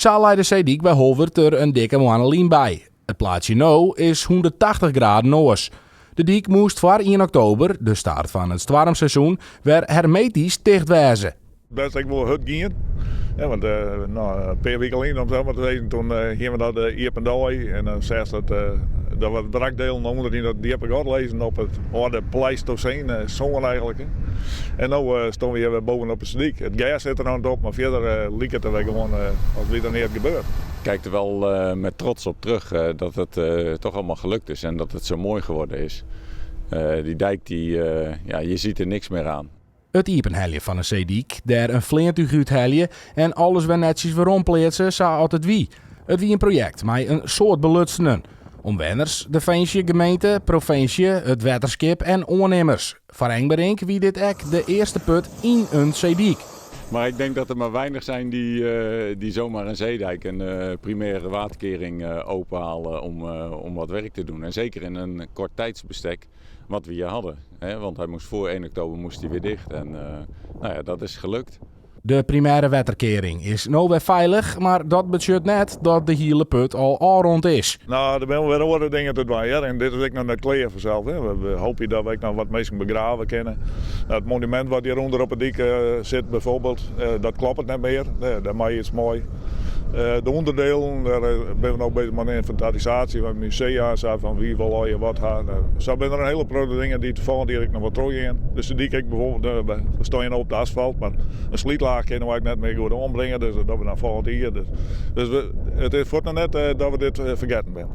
Zo leidt de Zeedijk bij Holwert er een dikke manelien bij. Het plaatsje nou is 180 graden noors. De dijk moest voor 1 oktober, de start van het stormseizoen, weer hermetisch dicht wezen. Best ik wil hut gaan. Ja, want een paar weken geleden om zo maar te zeggen, toen gingen we naar de Iependooi en dan zegt dat we het brakdeel noemen, die heb ik ook lezen op het oude Pleistocene, zongen eigenlijk. En nu stonden we hier bovenop het Zeedijk. Het gas zit er aan het op, maar verder liep het er gewoon als wie er niet gebeurt. Ik kijk er wel met trots op terug dat het toch allemaal gelukt is en dat het zo mooi geworden is. Die dijk, je ziet er niks meer aan. Het iepenhelje van een Zeedijk, daar een vleentuig uithelje en alles weer netjes weer ompleetsen, zou altijd wie. Het wie een project met een soort belutsenen. Omwenners, de Veensje gemeente, provincie, het waterschip en ondernemers. Voor Engberink wie dit ek de eerste put in een Zeedijk. Maar ik denk dat er maar weinig zijn die zomaar een zeedijk en primaire waterkering openhalen om wat werk te doen. En zeker in een kort tijdsbestek wat we hier hadden. Hè? Want hij moest voor 1 oktober moest hij weer dicht en dat is gelukt. De primaire waterkering is nou weer veilig, maar dat betekent net dat de hele put al rond is. Nou, er zijn wel weer andere dingen te doen. Ja. En dit is ook nog net klaar vanzelf. Hè. We hopen dat we nog wat mensen begraven kunnen. Nou, het monument wat hieronder op het dik zit bijvoorbeeld, dat klopt het niet meer. Daar maak je iets mooi. De onderdelen, daar ben we nog bezig met een inventarisatie van musea, van wie wil al je wat gaan. Zo zijn er een hele grote dingen die te volgen die ik nog wat terug in. Dus die kijk bijvoorbeeld, we staan op de asfalt, maar een slietlaag kunnen we net meer goed ombrengen, dus dat we dan volgend hier. Dus het is voor het net dat we dit vergeten zijn.